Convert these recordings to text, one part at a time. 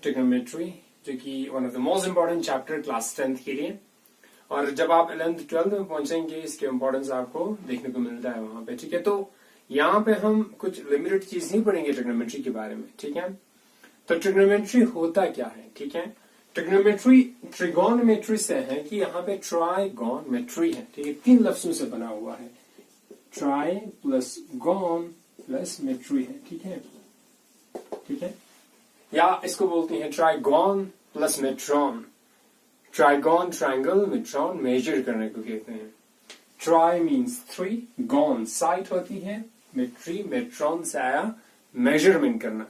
Trigonometry, जो कि one of the most important chapter class 10th के लिए। और जब आप 11th 12th में पहुंचेंगे इसके इम्पोर्टेंस आपको देखने को मिलता है वहां पे, ठीक है। तो यहाँ पे हम कुछ लिमिटेड चीज नहीं पढ़ेंगे ट्रिग्नोमेट्री के बारे में, ठीक है। तो ट्रिग्नोमेट्री होता क्या है, ठीक है। ट्रिग्नोमेट्री ट्रिगोनोमेट्री से है कि यहाँ पे ट्राइगोनमेट्री है, ठीक है। 3 लफ्जों से बना हुआ है, tri plus gon plus metry है, ठीक है, ठीक है। या इसको बोलते हैं trigon plus metron. Trigon triangle, metron measure करने को कहते हैं। ट्राई मीन्स 3, गॉन साइट होती है, मेट्री मेट्रॉन से आया मेजरमेंट करना।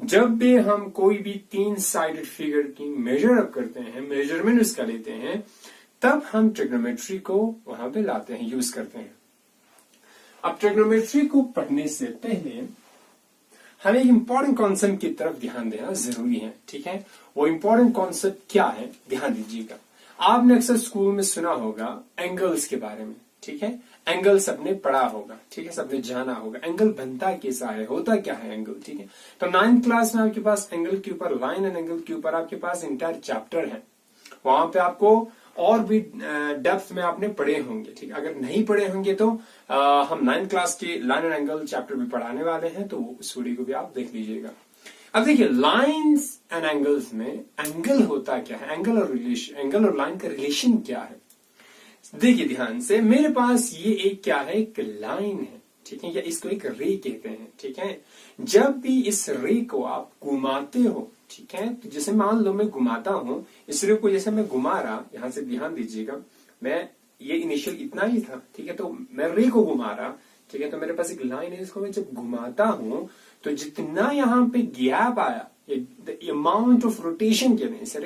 जब भी हम कोई भी 3 साइडेड फिगर की मेजर अप करते हैं, मेजरमेंट उसका लेते हैं, तब हम ट्रिग्नोमेट्री को वहां पे लाते हैं, यूज करते हैं। अब ट्रिग्नोमेट्री को पढ़ने से पहले हमें एक इंपॉर्टेंट कॉन्सेप्ट की तरफ ध्यान देना जरूरी है, ठीक है। वो इंपॉर्टेंट कॉन्सेप्ट क्या है, ध्यान दीजिएगा। आपने अक्सर स्कूल में सुना होगा एंगल्स के बारे में, ठीक है। एंगल सबने पढ़ा होगा, ठीक है, सबने जाना होगा। एंगल बनता कैसा है, होता क्या है एंगल, ठीक है। तो 9th क्लास में आपके पास एंगल के ऊपर, लाइन एंड एंगल के ऊपर आपके पास इंटायर चैप्टर है। वहां पे आपको और भी डेप्थ में आपने पढ़े होंगे, ठीक है। अगर नहीं पढ़े होंगे तो हम 9th क्लास के लाइन एंड एंगल चैप्टर भी पढ़ाने वाले हैं, तो उस वीडियो को भी आप देख लीजिएगा। अब देखिए, लाइन्स एंड एंगल्स में एंगल होता क्या है, एंगल और लाइन का रिलेशन क्या है। देखिए ध्यान से, मेरे पास ये एक क्या है, एक लाइन है, ठीक है, या इसको एक रे कहते हैं, ठीक है। जब भी इस रे को आप घुमाते हो, ठीक है, तो जैसे मान लो मैं घुमाता हूं इस रे को, जैसे मैं घुमा रहा, यहां से ध्यान दीजिएगा, मैं ये इनिशियल इतना ही था, ठीक है, तो मैं रे को घुमा रहा, ठीक है। तो मेरे पास एक लाइन है, इसको मैं जब घुमाता हूं तो जितना यहाँ पे गैप आया, अमाउंट ऑफ रोटेशन कहते हैं सर,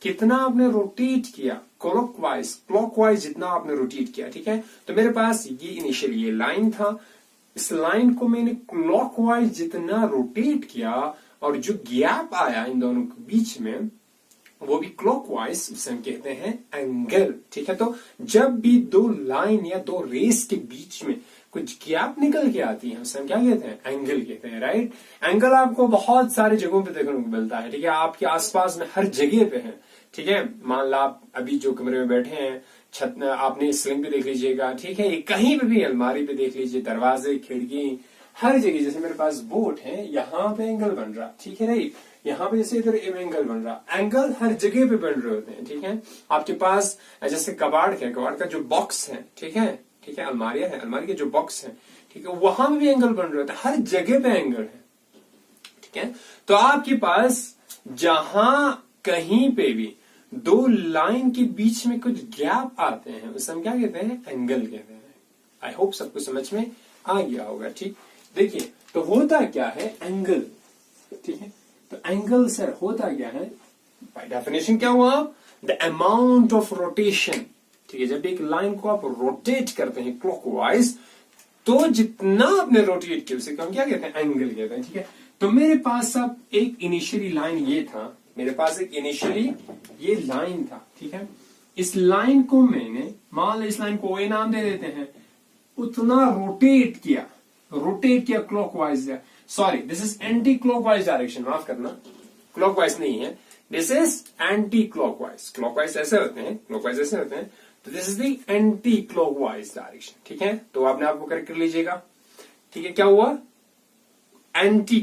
कितना आपने रोटेट किया, क्लॉकवाइज जितना आपने रोटेट किया, ठीक है। तो मेरे पास ये इनिशियल ये लाइन था, इस लाइन को मैंने क्लॉकवाइज जितना रोटेट किया और जो गैप आया इन दोनों के बीच में वो भी क्लॉकवाइज, उसे हम कहते हैं एंगल, ठीक है। तो जब भी 2 लाइन या 2 रेस के बीच में कुछ गैप निकल के आती है, उसे हम क्या कहते हैं, एंगल कहते हैं, राइट। एंगल आपको बहुत सारे जगहों पे देखने को मिलता है, ठीक है, आपके आसपास में हर जगह पे है, ठीक है। मान लो आप अभी जो कमरे में बैठे हैं, छत आपने स्लिंग पे देख लीजिएगा, ठीक है, कहीं पे भी, अलमारी पे देख लीजिए, दरवाजे खिड़की हर जगह। जैसे मेरे पास बोट है, यहाँ पे एंगल बन रहा, ठीक है, राइट। यहाँ पे जैसे इधर एंगल बन रहा, एंगल हर जगह पे बन रहे होते हैं, ठीक है। आपके पास जैसे कबाड़ का जो बॉक्स है, ठीक है, ठीक है, अलमारियां है, अलमारी के जो बॉक्स है, ठीक है, वहां भी एंगल बन रहे होते हैं, हर जगह पे एंगल है, ठीक है। तो आपके पास जहां कहीं पे भी 2 लाइन के बीच में कुछ गैप आते हैं, उसे हम क्या कहते हैं, एंगल कहते हैं। आई होप सबको समझ में आ गया होगा, ठीक। देखिए, तो होता क्या है एंगल, ठीक है। तो एंगल सर होता क्या है, बाय डेफिनेशन क्या हुआ, द अमाउंट ऑफ रोटेशन, ठीक है। जब एक लाइन को आप रोटेट करते हैं क्लॉकवाइज, तो जितना आपने रोटेट किया उसे हम क्या कहते हैं, एंगल कहते हैं, ठीक है। तो मेरे पास अब एक इनिशियली लाइन ये था, मेरे पास एक इनिशियली ये लाइन था, ठीक है। इस लाइन को मैंने, मान लो इस लाइन को ए नाम दे देते हैं, उतना रोटेट किया clockwise, sorry this is anti clockwise direction, माफ करना, क्लॉकवाइज नहीं है, this is anti clockwise. Clockwise ऐसे होते हैं, क्लॉकवाइज ऐसे होते हैं, तो this is the anti clockwise direction, ठीक है। तो आपने आपको करेक्ट कर लीजिएगा, ठीक है। क्या हुआ, एंटी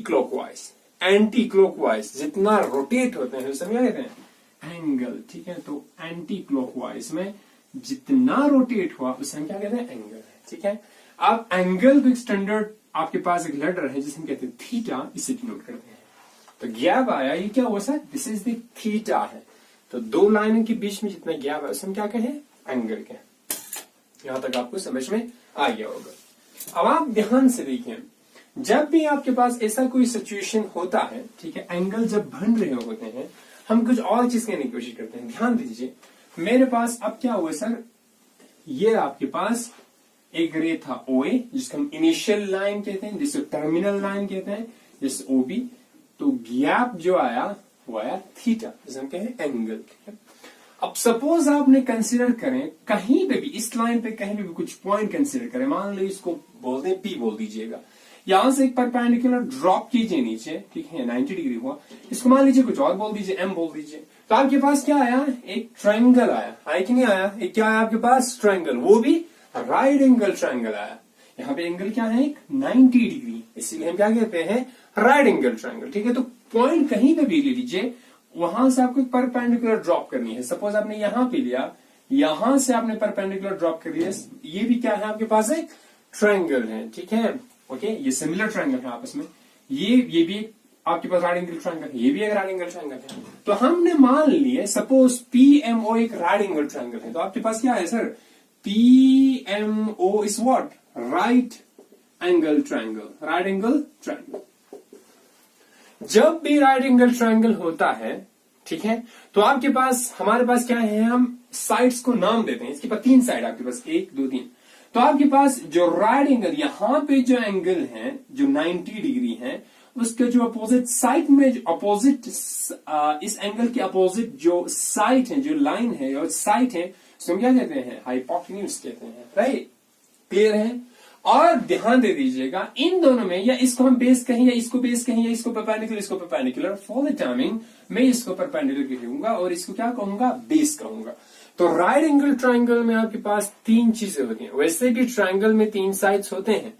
क्लॉकवाइज जितना रोटेट होते हैं उसे क्या कहते हैं, एंगल, ठीक है। तो एंटी क्लॉकवाइज में जितना रोटेट हुआ उसे हम क्या कहते हैं, एंगल, ठीक है। अब एंगल को एक स्टैंडर्ड आपके पास एक लेटर है जिसे हम कहते हैं थीटा, इसे डिनोट करते हैं। तो गैप आया, ये क्या हुआ sir, this is the theta है। तो 2 लाइनों के बीच में जितना गैप है उसे हम क्या कहें, एंगल के। यहां तक आपको समझ में आ गया होगा। अब आप ध्यान से देखिए, जब भी आपके पास ऐसा कोई सिचुएशन होता है, ठीक है, एंगल जब बन रहे होते हैं, हम कुछ और चीज करने की कोशिश करते हैं। ध्यान दीजिए, मेरे पास अब क्या हुआ सर, ये आपके पास एक रे था OA, जिसको हम इनिशियल लाइन कहते हैं, जिसको टर्मिनल लाइन कहते हैं, जिस OB। तो गैप जो आया वो आया थीटा, जिसे हम कहें एंगल, ठीक है। अब सपोज आपने कंसीडर करें कहीं पे भी, इस लाइन पे कहीं पे भी कुछ पॉइंट कंसीडर करें, मान लो इसको बोल दें P बोल दीजिएगा, यहां से एक परपेंडिकुलर ड्रॉप कीजिए नीचे, ठीक है, 90 डिग्री हुआ, इसको मान लीजिए कुछ और बोल दीजिए, एम बोल दीजिए, तो आपके पास क्या आया, एक ट्रायंगल आया कि नहीं आया, एक क्या आया आपके पास, ट्रायंगल, वो भी राइट एंगल ट्रायंगल आया। यहाँ पे एंगल क्या है, एक 90 डिग्री, इसीलिए हम क्या कहते हैं, राइट एंगल ट्रायंगल, ठीक है। तो पॉइंट कहीं पे भी ले लीजिए, वहां से आपको एक परपेंडिकुलर ड्रॉप करनी है। सपोज आपने यहां पे लिया, यहां से आपने परपेंडिकुलर ड्रॉप कर दिया, ये भी क्या है आपके पास, एक ट्रायंगल है, ठीक है, ओके, ये सिमिलर ट्रायंगल है आपस में, ये भी आपके पास राइट एंगल ट्रायंगल है, ये भी एक राइट एंगल ट्रायंगल है। तो हमने मान लिए सपोज PMO एक राइट एंगल ट्रायंगल है, तो आपके पास क्या है sir, PMO is what, right angle triangle, right angle triangle. जब भी राइट एंगल ट्रायंगल होता है, ठीक है, तो आपके पास, हमारे पास क्या है, हम साइड्स को नाम देते हैं, इसके पास 3 साइड आपके पास, 1 2 3। तो आपके पास जो राइट एंगल, यहां पे जो एंगल है जो 90 डिग्री है, उसके जो अपोजिट साइड में, जो अपोजिट, इस एंगल के अपोजिट जो साइड है, जो लाइन है और साइड है, उसको हम क्या कहते हैं, हाइपोटेन्यूज कहते हैं, राइट, क्लियर है। और ध्यान दे दीजिएगा, इन दोनों में, या इसको हम बेस कहें, या इसको बेस कहें, या इसको परपेंडिकुलर, इसको परपेंडिकुलर, फॉर द टाइमिंग मैं इसको परपेंडिकुलर कहूंगा और इसको क्या कहूंगा, बेस कहूंगा। तो राइट एंगल ट्रायंगल में आपके पास 3 चीजें होती हैं। वैसे भी ट्रायंगल में 3 साइड्स होते हैं,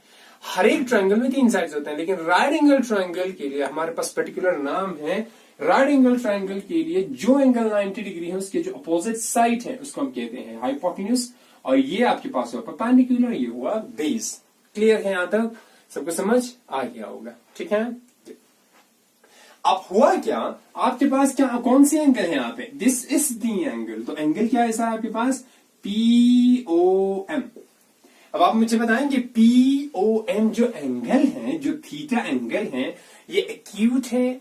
हर एक ट्रायंगल में 3 साइड्स होते हैं, लेकिन राइट एंगल ट्रायंगल के लिए हमारे पास पर्टिकुलर नाम है। राइट एंगल ट्रायंगल के लिए जो एंगल 90 डिग्री है, उसके जो अपोजिट साइड है, उसको हम कहते हैं हाइपोटेन्यूज, और ये आपके पास हुआ परपेंडिकुलर, ये हुआ बेस। क्लियर है, यहां तक सबको समझ आ गया होगा, ठीक है। अब हुआ क्या, आपके पास क्या, कौन सी एंगल है यहाँ पे, दिस इज दी एंगल, तो एंगल क्या है सर आपके पास, POM। अब आप मुझे बताएंगे POM जो एंगल है, जो थीटा एंगल है, ये एक्यूट है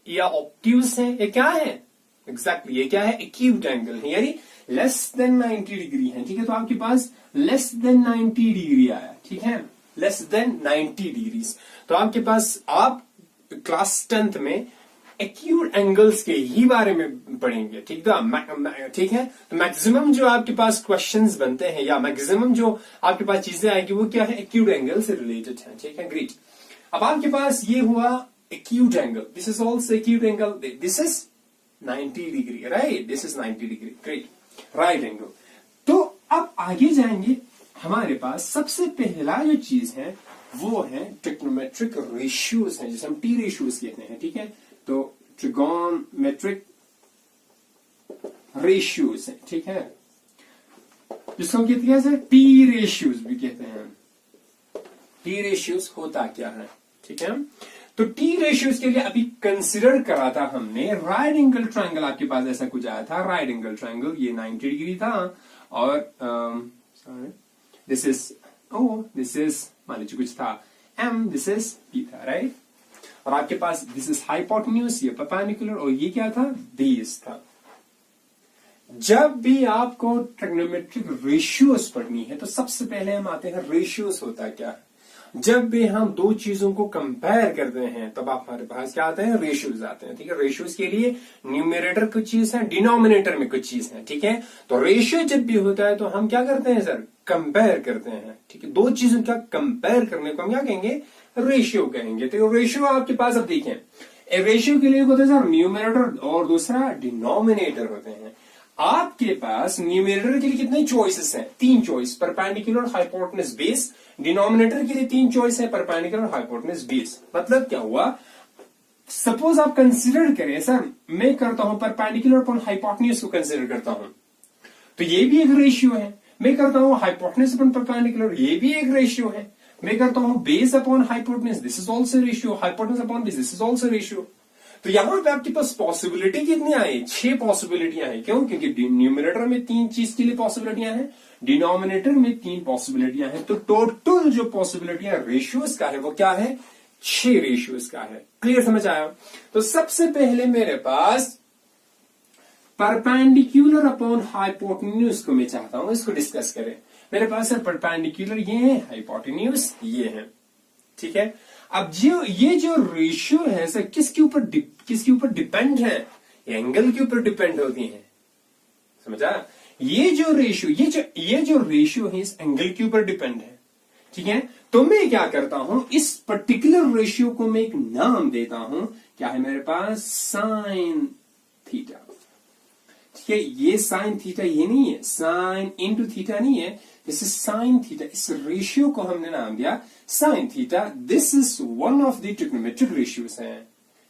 या ऑब्ट्यूज है, ये क्या है, एग्जैक्टली ये क्या है, एक्यूट एंगल है, यानी लेस देन 90 डिग्री है, ठीक है। तो आपके पास लेस देन 90 डिग्री आया, ठीक है, लेस देन 90 डिग्री। तो आपके पास, आप क्लास 10th में एक्यूट एंगल्स के ही बारे में पढ़ेंगे, ठीक है, ठीक है। तो मैक्सिमम जो आपके पास क्वेश्चंस बनते हैं, या मैक्सिमम जो आपके पास चीजें आएगी, वो क्या है, एक्यूट एंगल से रिलेटेड है, ठीक है, ग्रेट। अब आपके पास ये हुआ acute angle, this is also acute angle, this is 90 degree, right, this is 90 degree, great, right angle. तो अब आगे जाएंगे, हमारे पास सबसे पहला जो चीज है वो है ट्रिग्नोमेट्रिक रेशियोज है, जिसे हम टी रेशियोज कहते हैं, ठीक है। तो ट्रिगोनोमेट्रिक रेशियोज है, ठीक है, जिसको हम कहते हैं टी रेशियोज भी कहते हैं। टी रेशियोज होता क्या है, ठीक है। तो टी रेशियोज के लिए अभी कंसिडर करा था हमने राइट एंगल ट्रायंगल, आपके पास ऐसा कुछ आया था, राइट एंगल ट्रायंगल, ये 90 डिग्री था, और दिस इज मान लीजिए कुछ था M, दिस इज P था, राइट। और आपके पास दिस इज हाइपोटेन्यूज, ये परपेंडिकुलर, और ये क्या था, बेस था। जब भी आपको ट्रिग्नोमेट्रिक रेशियोज पढ़नी है, तो सबसे पहले हम आते हैं रेशियोज होता क्या है। जब भी हम 2 चीजों को कंपेयर करते हैं, तब आप हमारे पास क्या आते हैं, रेशियोज आते हैं, ठीक है। रेशियोज के लिए न्यूमरेटर कुछ चीज है, डिनोमिनेटर में कुछ चीज है, ठीक है। तो रेशियो जब भी होता है, तो हम क्या करते हैं सर, कंपेयर करते हैं, ठीक है। 2 चीजों का कंपेयर करने को हम क्या कहेंगे, रेशियो कहेंगे। तो रेशियो आपके पास, अब देखें, रेशियो के लिए होता है सर न्यूमरेटर और दूसरा डिनोमिनेटर होते हैं। आपके पास न्यूमरेटर के लिए कितने चॉइसेस हैं, 3 choice, perpendicular, hypotenuse, base. Denominator के लिए 3 चॉइस है, परपेंडिकुलर, हाइपोटेन्यूज, बेस। मतलब क्या हुआ, सपोज आप कंसिडर करें, सर मैं करता हूं परपेंडिकुलर अपॉन हाइपोटेन्यूज को कंसिडर करता हूं, तो ये भी एक रेशियो है। मैं करता हूं हाइपोटेन्यूज अपॉन परपेंडिकुलर, ये भी एक रेशियो है। मैं करता हूं base upon hypotenuse, this is also ratio. Hypotenuse upon base, this is also ratio. तो यहां पे आपके पास पॉसिबिलिटी कितनी आई, 6 पॉसिबिलिटियां हैं। क्यों, क्योंकि न्यूमरेटर में 3 चीज के लिए पॉसिबिलिटियां हैं, डिनोमिनेटर में 3 पॉसिबिलिटियां हैं। तो टोटल जो पॉसिबिलिटियां रेशियोज का है, वो क्या है, 6 रेशियोज का है। क्लियर समझ आया। तो सबसे पहले मेरे पास परपेंडिकुलर अपॉन हाइपोटेन्यूज को मैं चाहता हूं इसको डिस्कस करें। मेरे पास है परपेंडिकुलर, ये है, हाइपोटेन्यूज ये है, ठीक है। अब ये जो रेशियो है सर किसके ऊपर डिपेंड है, एंगल के ऊपर डिपेंड होती है, समझा। ये जो रेशियो है इस एंगल के ऊपर डिपेंड है, ठीक है। तो मैं क्या करता हूं, इस पर्टिकुलर रेशियो को मैं एक नाम देता हूं, क्या है मेरे पास, साइन थीटा। ठीक है, ये साइन थीटा ये नहीं है, साइन इंटू थीटा नहीं है, दिस इज साइन थीटा। इस रेशियो को हमने नाम दिया sine theta. This is one of the trigonometric ratios है।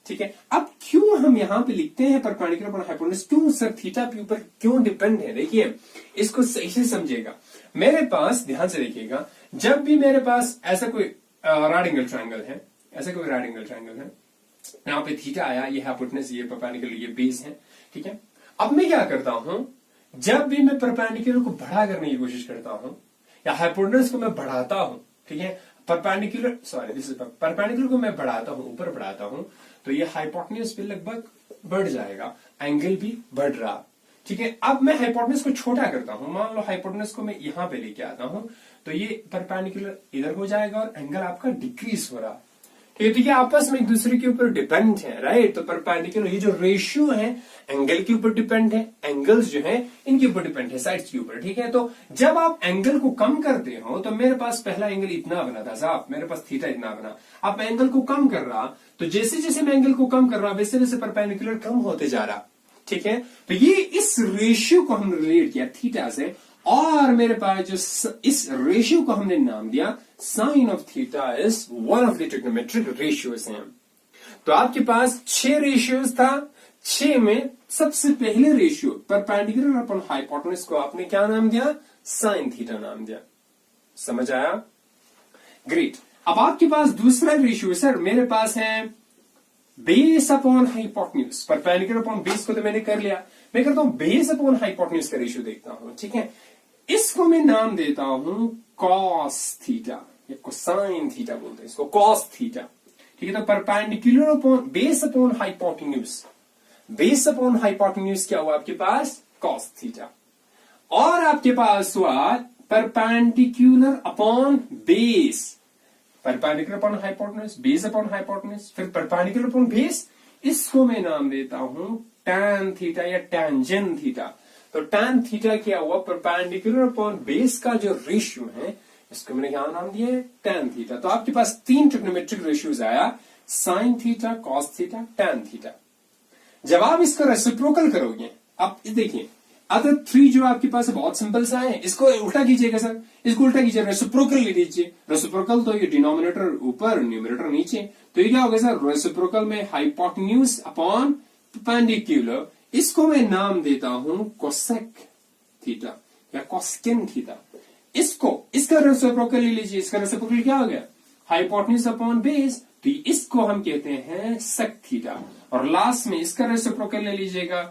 ठीक है, अब क्यों हम यहां पे लिखते हैं परपेंडिकुलर अपॉन हाइपोटेन्यूज, क्यों सर थीटा के ऊपर क्यों डिपेंड है? देखिए इसको सही से समझिएगा। मेरे पास ध्यान से देखिएगा, जब भी मेरे पास ऐसा कोई राइट एंगल ट्रायंगल है, ऐसा कोई राइट एंगल ट्रायंगल है, यहाँ पे थीटा आया, ये हाइपोटेन्यूज, ये परपेंडिकुलर, ये बेस है। ठीक है, अब मैं क्या करता हूं, जब भी मैं परपेंडिकुलर को बड़ा करने की कोशिश करता हूं या हाइपोटेन्यूज को मैं बढ़ाता हूं, ठीक है, perpendicular sorry this is perpendicular को मैं बढ़ाता हूं, ऊपर बढ़ाता हूं, तो ये हाइपोटेन्यूज पे लगभग बढ़ जाएगा, एंगल भी बढ़ रहा। ठीक है, अब मैं हाइपोटेन्यूज को छोटा करता हूं, मान लो हाइपोटेन्यूज को मैं यहां पे लेके आता हूं, तो ये परपेंडिकुलर इधर हो जाएगा और एंगल आपका डिक्रीज हो रहा। ठीक है, आपस में एक दूसरे के ऊपर डिपेंड है, राइट। तो परपेंडिकुलर ये जो रेशियो है एंगल के ऊपर डिपेंड है, एंगल्स जो है इनके ऊपर डिपेंड है, साइड्स के ऊपर। ठीक है, तो जब आप एंगल को कम करते हो, तो मेरे पास पहला एंगल इतना बना था साहब, मेरे पास थीटा इतना बना, अब मैं एंगल को कम कर रहा, तो जैसे जैसे मैं एंगल को कम कर रहा वैसे वैसे परपेंडिकुलर कम होते जा रहा। ठीक है, तो ये इस रेशियो को हमने रिलेट किया थीटा से, और मेरे पास जो इस रेशियो को हमने नाम दिया sine of theta is one of the trigonometric ratios हैं। तो आपके पास 6 रेशियोज था, 6 में सबसे पहले रेशियो परपेंडिकुलर अपॉन हाइपोटेन्यूज को आपने क्या नाम दिया, साइन थीटा नाम दिया। समझ आया? ग्रेट। अब आपके पास दूसरा रेशियो, सर मेरे पास है base upon hypotenuse, perpendicular upon base को तो मैंने कर लिया, मैं करता हूं बेस अपॉन हाइपोटेन्यूज का रेशियो देखता हूं। ठीक है, इसको मैं नाम देता हूं कॉस थीटा या कोसाइन थीटा बोलते हैं इसको, कॉस थीटा। ठीक है, तो perpendicular upon base upon hypotenuse, base upon hypotenuse क्या हुआ आपके पास, कॉस थीटा। और आपके पास हुआ perpendicular upon base, perpendicular upon hypotenuse, base upon hypotenuse, फिर परपेंडिकुलर अपॉन बेस, इसको मैं नाम देता हूं टैन थीटा या टैंजेंट थीटा। तो टैन थीटा क्या हुआ, परपेंडिकुलर अपॉन बेस का जो रेशियो है इसको मैंने क्या नाम दिया है, टैन थीटा। तो आपके पास 3 ट्रिग्नोमेट्रिक रेशियोज आया, sine theta, cos theta, tan theta. जब आप इसका रेसिप्रोकल करोगे, आप देखिए अदर 3 जो आपके पास बहुत सिंपल सा है, इसको उल्टा कीजिएगा सर, इसको उल्टा कीजिए, रेसिप्रोकल ले लीजिए। रेसिप्रोकल तो ये डिनोमिनेटर ऊपर न्यूमरेटर नीचे, तो ये क्या होगा सर, रेसिप्रोकल में हाइपोटेन्यूज अपॉन परपेंडिकुलर, इसको मैं नाम देता हूं कोसेक थीटा या कोस्किन थीटा। इसका रेसिप्रोकल ले लीजिए, इसका रेसिप्रोकल क्या हो गया, हाइपोटेन्यूज अपॉन बेस, तो इसको हम कहते हैं सेक थीटा। और लास्ट में इसका रेसिप्रोकल ले लीजिएगा,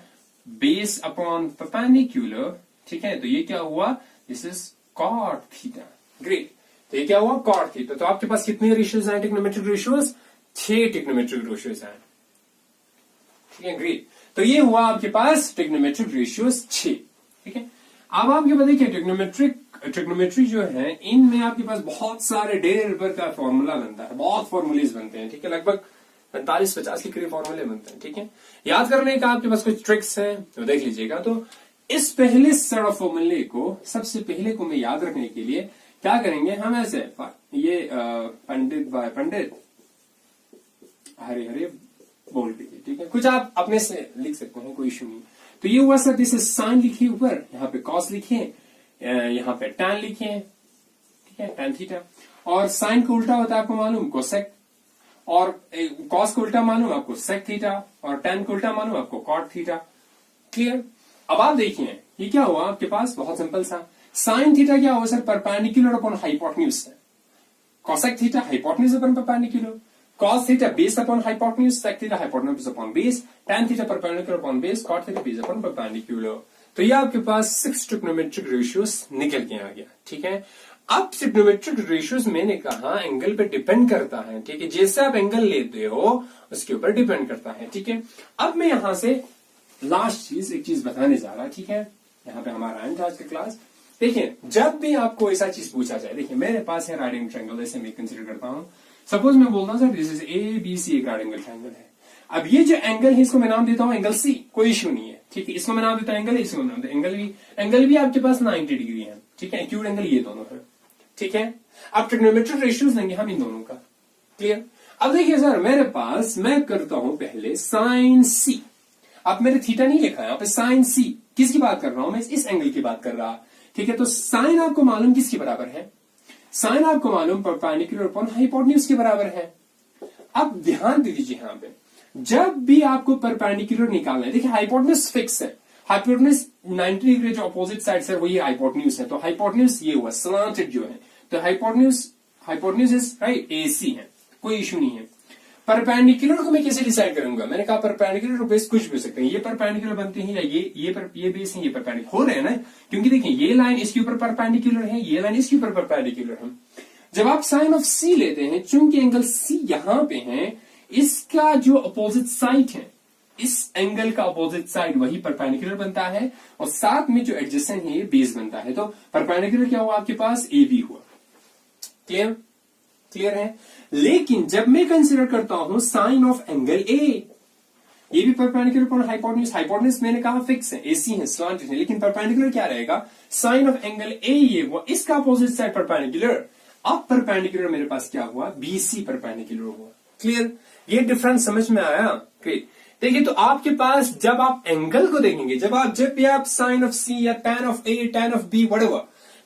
बेस अपॉन परपेंडिकुलर। ठीक है, तो ये क्या हुआ, this is cot theta. Great, तो ये क्या हुआ, कॉट थीटा। तो आपके पास कितने रेशियोज आए ट्रिग्नोमेट्रिक रेशियोज, 6 ट्रिग्नोमेट्रिक रेशियोज आए। ठीक है, ग्रेट। तो ये हुआ आपके पास ट्रिग्नोमेट्रिक रेशियोज 6। ठीक है, अब आपके पास देखिए ट्रिग्नोमेट्री जो है, इनमें आपके पास बहुत सारे डेरिवेटिव का फॉर्मूला बनता है, बहुत फॉर्मूलेज बनते हैं। ठीक है, लगभग 45-50 के करीब फॉर्मूले बनते हैं। ठीक है, याद करने का आपके पास कुछ ट्रिक्स है तो देख लीजिएगा। तो इस पहले सेट ऑफ फॉर्मूले को, सबसे पहले को मैं याद रखने के लिए क्या करेंगे, हम ऐसे ये पंडित बाय पंडित हरे हरे बोल दीजिए। ठीक है, कुछ आप अपने से लिख सकते हैं, कोई इशू नहीं। तो ये हुआ सर, दिस इज साइन लिखिए ऊपर, यहाँ पे कॉस लिखिए, यहाँ पे टैन लिखिए। ठीक है, टैन थीटा। और साइन का उल्टा होता है आपको मालूम, कोसेक, और कॉस का उल्टा मालूम आपको सेक थीटा, और टैन का उल्टा मालूम आपको कॉट थीटा। क्लियर? अब आप देखिए ये क्या हुआ आपके पास, बहुत सिंपल सा, साइन थीटा क्या हुआ सर, परपेंडिकुलर अपॉन हाइपोटेन्यूज है, cosec theta hypotenuse upon perpendicular, cos theta based upon hypotenuse, sec theta hypotenuse upon base, tan theta perpendicular upon base, cot theta based upon perpendicular। तो ये आपके पास 6 trigonometric ratios निकल के आ गया। ठीक है, अब ट्रिग्नोमेट्रिक रेशियोज मैंने कहा एंगल पे डिपेंड करता है। ठीक है, जैसे आप एंगल लेते हो उसके ऊपर डिपेंड करता है। ठीक है, अब मैं यहां से लास्ट एक चीज बताने जा रहा। ठीक है, यहाँ पे हमारा एंड आज का क्लास। देखिए, जब भी आपको ऐसा चीज पूछा जाए, देखिए मेरे पास है राइट एंगल ट्रायंगल, ऐसे मैं कंसिडर करता हूं। सपोज मैं बोलता हूं सर दिस इज ABC, एक राइट एंगल ट्रायंगल है। अब ये जो एंगल है इसको मैं नाम देता हूं एंगल C, कोई इश्यू नहीं है। ठीक है, इसको मैं नाम देता हूं एंगल, इसको नाम देता हूं एंगल भी आपके पास 90 डिग्री है। ठीक है, एक्यूट एंगल ये दोनों है। ठीक है। अब ट्रिग्नोमेट्रिक रेशियोज लेंगे हम इन दोनों का, क्लियर। अब देखिए सर, मेरे पास मैं करता हूं पहले साइन सी। अब मेरे थीटा नहीं लिखा है यहाँ पे, साइन सी किसकी बात कर रहा हूं मैं, इस एंगल की बात कर रहा, ठीक है। तो साइन आपको मालूम किसके बराबर है, साइन आपको मालूम परपेंडिकुलर अपॉन हाइपोटेन्यूज के बराबर है। अब ध्यान दे दीजिए यहां पे, जब भी आपको परपेंडिकुलर निकालना है, देखिए हाइपोटेन्यूज फिक्स है, हाइपोटेन्यूज 90 डिग्री जो अपोजिट साइड से वही हाइपोटेन्यूज है, तो हाइपोटेन्यूज ये हुआ स्लांटेड जो है, तो हाइपोटेन्यूज इज राइट एसी है, कोई इशू नहीं है। परपेंडिकुलर को मैं कैसे डिसाइड करूंगा, मैंने कहा परपेंडिकुलर बेस कुछ भी हो सकते हैं, ये परपेंडिकुलर बनते हैं या ये बेस है, ये परपेंडिकुलर हो रहे हैं ना, क्योंकि देखिए ये लाइन इसके ऊपर परपेंडिकुलर है, ये लाइन इसके ऊपर परपेंडिकुलर है। जब आप साइन ऑफ सी लेते हैं, चूंकि एंगल सी यहां पे है, इसका जो अपोजिट साइड है, इस एंगल का अपोजिट साइड वही परपेंडिकुलर बनता है, और साथ में जो एडजेसेंट है ये बेस बनता है, तो परपेंडिकुलर क्या हुआ आपके पास, ए बी हुआ। क्लियर है। लेकिन जब मैं कंसिडर करता हूं साइन ऑफ एंगल ए, ये भी परपेंडिकुलर अपॉन हाइपोटेन्यूज, हाइपोटेन्यूज मैंने कहा फिक्स है, एसी है, स्लांटेड है, लेकिन परपेंडिकुलर क्या रहेगा, साइन ऑफ एंगल ए ये हुआ, इसका अपोजिट साइड परपेंडिकुलर। अब परपेंडिकुलर मेरे पास क्या हुआ, बीसी परपेंडिकुलर हुआ। क्लियर, ये डिफरेंस समझ में आया। ग्रेट। देखिए, तो आपके पास जब आप एंगल को देखेंगे, जब भी आप साइन ऑफ सी या tan of A, tan of B, whatever,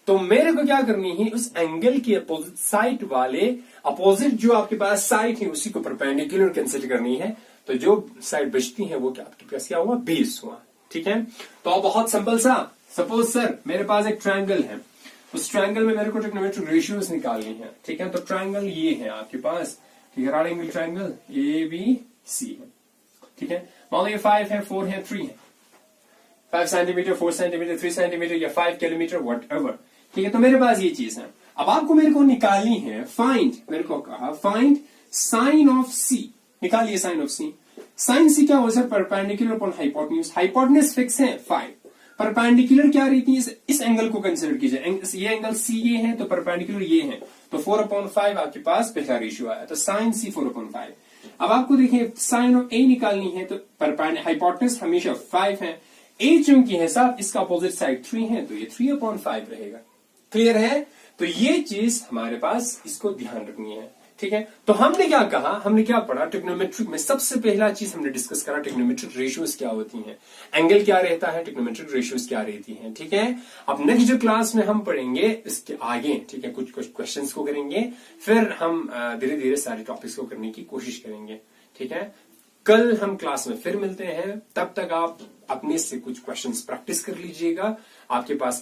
तो मेरे को क्या करनी है, उस एंगल के अपोजिट साइड वाले, अपोजिट जो आपके पास साइड है उसी को परपेंडिकुलर कंसिडर करनी है, तो जो साइड बचती है वो क्या आपके पास क्या हुआ, बेस हुआ। ठीक है, तो बहुत सिंपल सा, सपोज सर मेरे पास एक ट्रायंगल है, उस ट्रायंगल में मेरे को ट्रिग्नोमेट्रिक रेशियोज निकालनी है। ठीक है, तो ट्रायंगल ये है आपके पास, ठीक है, right angle triangle A B C है। ठीक है, मान लो ये 5 है, 4 है, 3 है, 5 सेंटीमीटर, 4 सेंटीमीटर, 3 सेंटीमीटर या 5 किलोमीटर, व्हाटएवर। ठीक है, तो मेरे पास ये चीज है। अब आपको मेरे को निकालनी है फाइंड, मेरे को कहा फाइंड साइन ऑफ सी, निकालिए साइन ऑफ सी। साइन सी क्या हो sir, perpendicular upon hypotenuse, hypotenuse fix है 5, परपेंडिकुलर क्या रहती है, इस एंगल को कंसिडर कीजिए, ये एंगल सी ये है, तो परपेंडिकुलर ये है, तो 4/5 आपके पास पहला रेशियो आया, तो साइन सी 4/5। अब आपको देखिए साइन ऑफ ए निकालनी है, तो हाइपोटेन्यूज हमेशा 5 है, ए चूंकि है साथ, इसका अपोजिट साइड 3 है, तो ये 3/5 रहेगा। क्लियर है, तो ये चीज हमारे पास, इसको ध्यान रखनी है। ठीक है, तो हमने क्या कहा, हमने क्या पढ़ा, ट्रिग्नोमेट्रिक में सबसे पहला चीज हमने डिस्कस करा, ट्रिग्नोमेट्रिक रेशियोज क्या होती हैं, एंगल क्या रहता है, ट्रिग्नोमेट्रिक रेशियोज क्या रहती हैं। ठीक है, अब नेक्स्ट जो क्लास में हम पढ़ेंगे इसके आगे, ठीक है, कुछ क्वेश्चंस को करेंगे, फिर हम धीरे धीरे सारे टॉपिक्स को करने की कोशिश करेंगे। ठीक है, कल हम क्लास में फिर मिलते हैं, तब तक आप अपने से कुछ क्वेश्चंस प्रैक्टिस कर लीजिएगा। आपके पास